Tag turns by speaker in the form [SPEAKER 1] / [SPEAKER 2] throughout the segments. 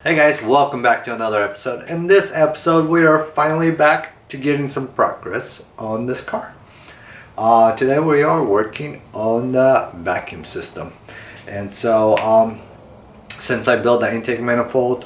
[SPEAKER 1] Hey guys, welcome back to another episode. In this episode, we are finally back to getting some progress on this car. Today we are working on the vacuum system. And so, since I built the intake manifold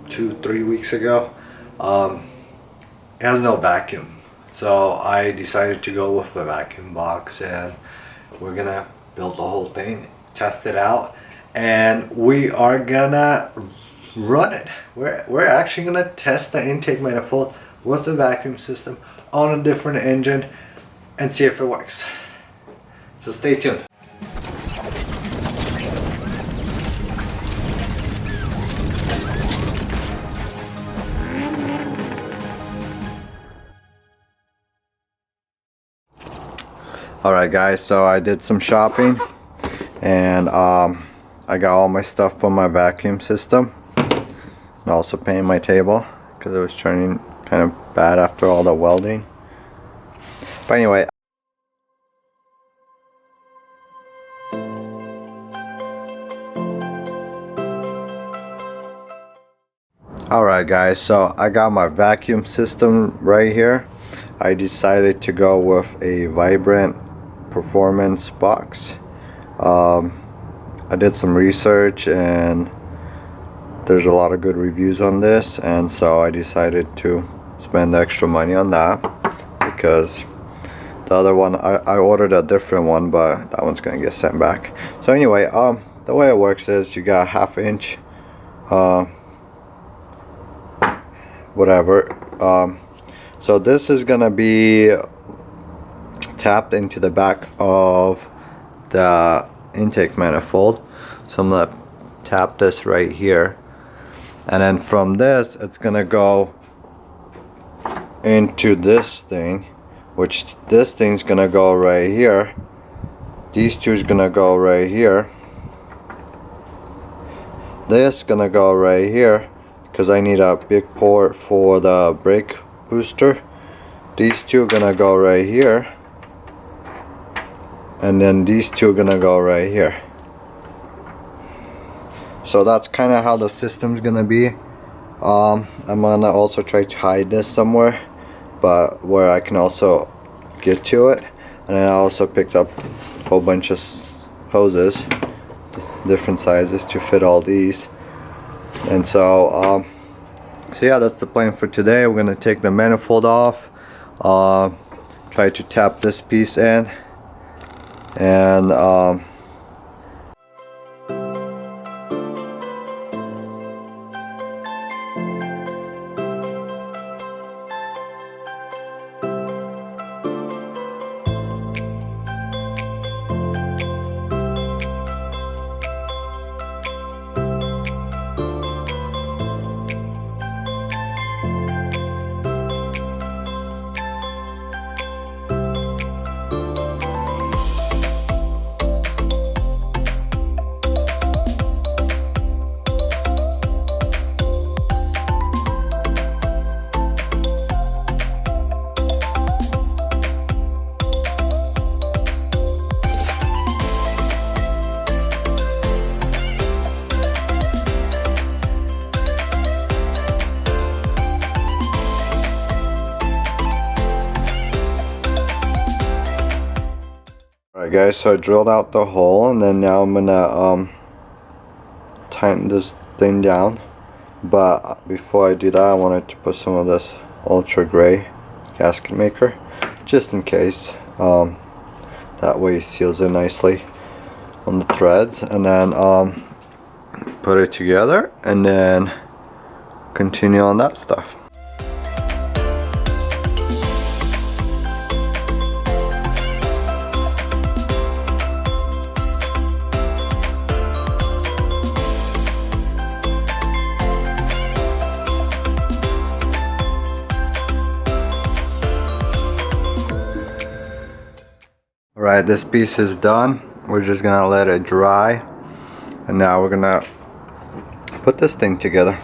[SPEAKER 1] 2-3 weeks ago, it has no vacuum. So I decided to go with the vacuum box, and we're gonna build the whole thing, test it out, and we are gonna run it. We're actually gonna test the intake manifold with the vacuum system on a different engine and see if it works. So stay tuned. Alright guys, so I did some shopping and I got all my stuff for my vacuum system. And also painted my table because it was turning kind of bad after all the welding. But anyway. Alright guys, so I got my vacuum system right here. I decided to go with a Vibrant Performance box. I did some research and there's a lot of good reviews on this, and so I decided to spend extra money on that because the other one I ordered a different one, but that one's gonna get sent back. So anyway, the way it works is you got 1/2 inch whatever, so this is gonna be tapped into the back of the intake manifold. So I'm gonna tap this right here, and then from this it's gonna go into this thing, which this thing's gonna go right here. These two is gonna go right here. This gonna go right here because I need a big port for the brake booster. These two are gonna go right here, and then these two are gonna go right here. So that's kind of how the system's gonna be. I'm gonna also try to hide this somewhere, but where I can also get to it. And then I also picked up a whole bunch of hoses, different sizes to fit all these. And so yeah, that's the plan for today. We're gonna take the manifold off, try to tap this piece in, and alright guys, so I drilled out the hole, and then now I'm gonna tighten this thing down. But before I do that, I wanted to put some of this ultra gray gasket maker just in case. That way it seals it nicely on the threads, and then put it together and then continue on that stuff. Alright, this piece is done. We're just gonna let it dry, and now we're gonna put this thing together.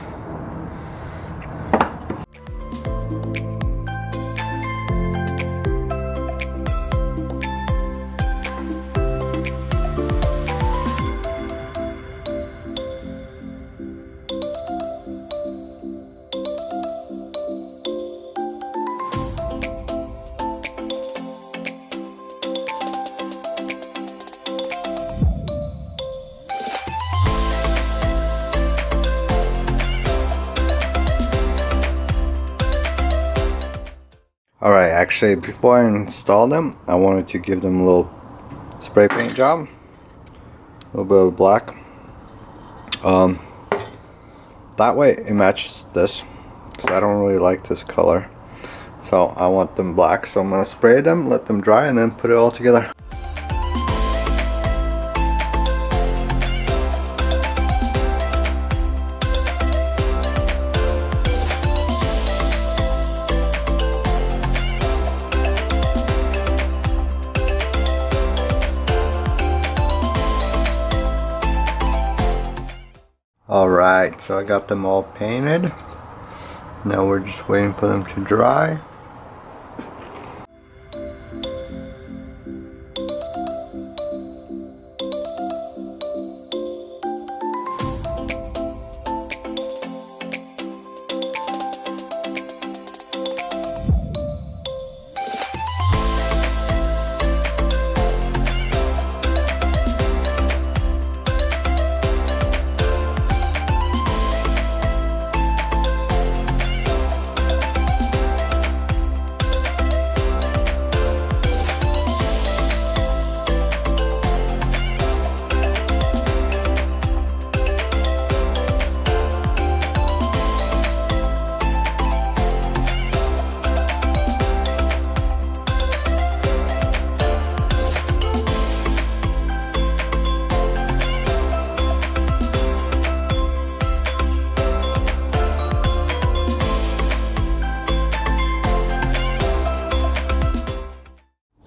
[SPEAKER 1] Alright, actually before I install them, I wanted to give them a little spray paint job. A little bit of black. That way it matches this, because I don't really like this color. So I want them black, so I'm going to spray them, let them dry, and then put it all together. Alright, so I got them all painted. Now we're just waiting for them to dry.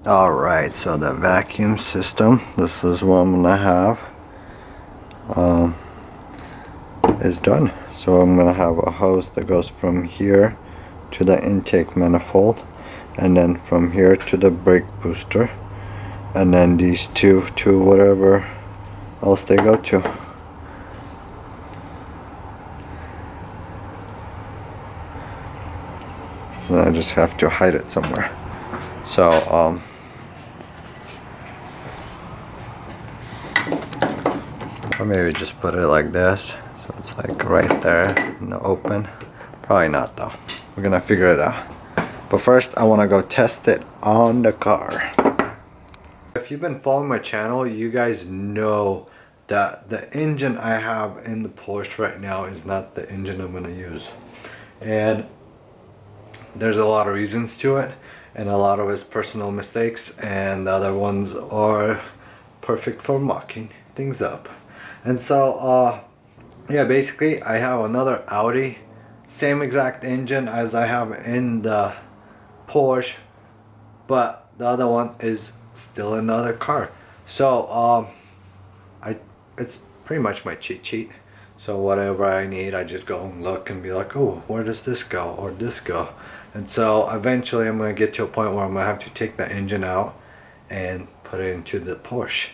[SPEAKER 1] Alright, so the vacuum system, this is what I'm gonna have, is done. So I'm gonna have a hose that goes from here to the intake manifold, and then from here to the brake booster, and then these two to whatever else they go to. And I just have to hide it somewhere. So or maybe just put it like this, so it's like right there in the open. Probably not though. We're gonna figure it out. But first I wanna go test it on the car. If you've been following my channel, you guys know that the engine I have in the Porsche right now is not the engine I'm gonna use. And there's a lot of reasons to it, and a lot of it's personal mistakes, and the other ones are perfect for mocking things up. And so yeah, basically I have another Audi, same exact engine as I have in the Porsche, but the other one is still another car. So it's pretty much my cheat sheet. So whatever I need, I just go and look and be like, oh, where does this go, or this go? And so eventually I'm going to get to a point where I'm going to have to take the engine out and put it into the Porsche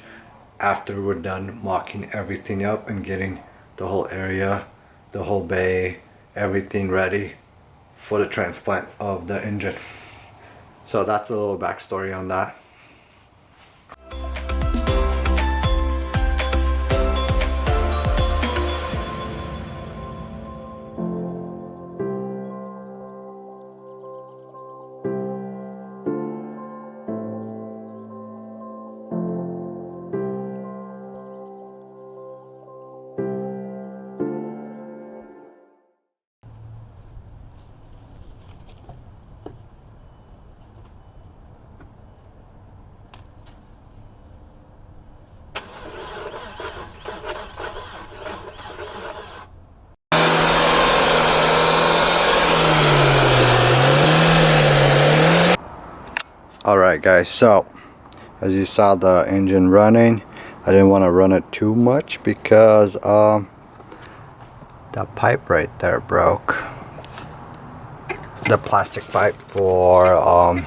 [SPEAKER 1] after we're done mocking everything up and getting the whole area, the whole bay, everything ready for the transplant of the engine. So that's a little backstory on that. Alright guys, so as you saw the engine running, I didn't want to run it too much because that pipe right there broke. The plastic pipe for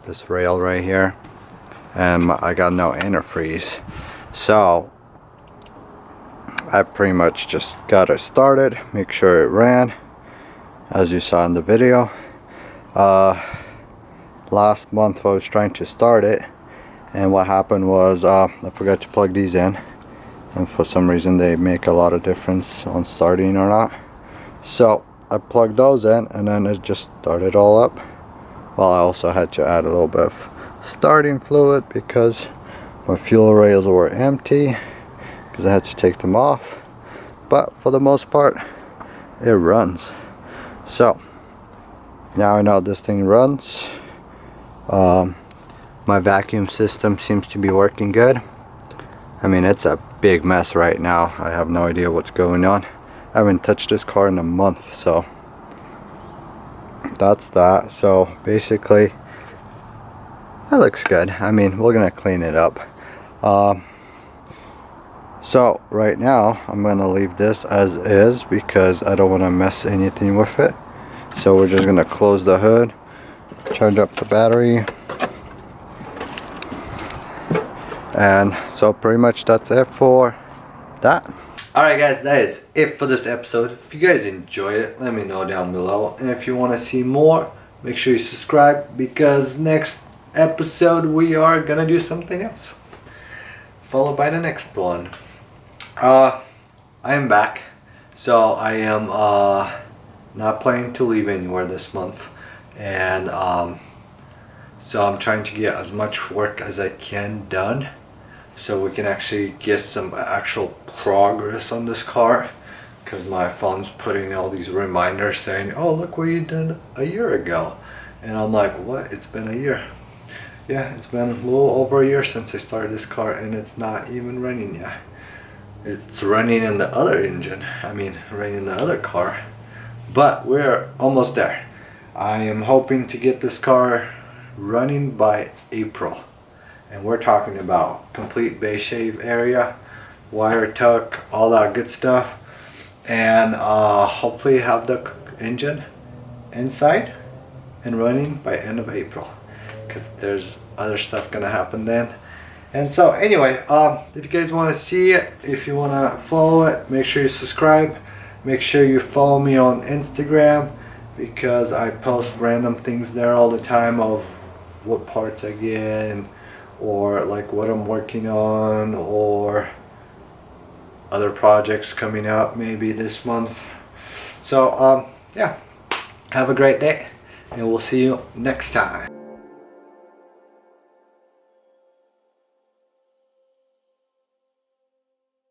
[SPEAKER 1] this rail right here, and I got no antifreeze. So I pretty much just got it started, make sure it ran as you saw in the video. Last month I was trying to start it, and what happened was I forgot to plug these in, and for some reason they make a lot of difference on starting or not. So I plugged those in, and then it just started all up. Well, I also had to add a little bit of starting fluid because my fuel rails were empty because I had to take them off, but for the most part it runs. So now I know this thing runs. My vacuum system seems to be working good. I mean, it's a big mess right now. I have no idea what's going on. I haven't touched this car in a month, so that's that. So basically that looks good. I mean, we're gonna clean it up. So right now I'm gonna leave this as is because I don't want to mess anything with it. So we're just gonna close the hood, charge up the battery, and so pretty much that's it for that. Alright guys, that is it for this episode. If you guys enjoyed it, let me know down below, and if you want to see more, make sure you subscribe, because next episode we are gonna do something else, followed by the next one. I am back, so I am not planning to leave anywhere this month, and so I'm trying to get as much work as I can done so we can actually get some actual progress on this car, because my phone's putting all these reminders saying, oh, look what you did a year ago, and I'm like, what? It's been a year. Yeah, it's been a little over a year since I started this car, and it's not even running yet. It's running in the other engine, I mean running in the other car, but we're almost there. I am hoping to get this car running by April, and we're talking about complete base shave area, wire tuck, all that good stuff, and hopefully have the engine inside and running by end of April, because there's other stuff gonna happen then. And so anyway, if you guys want to see it, if you want to follow it, make sure you subscribe. Make sure you follow me on Instagram, because I post random things there all the time of what parts I get, or like what I'm working on, or other projects coming out maybe this month. So yeah, have a great day, and we'll see you next time.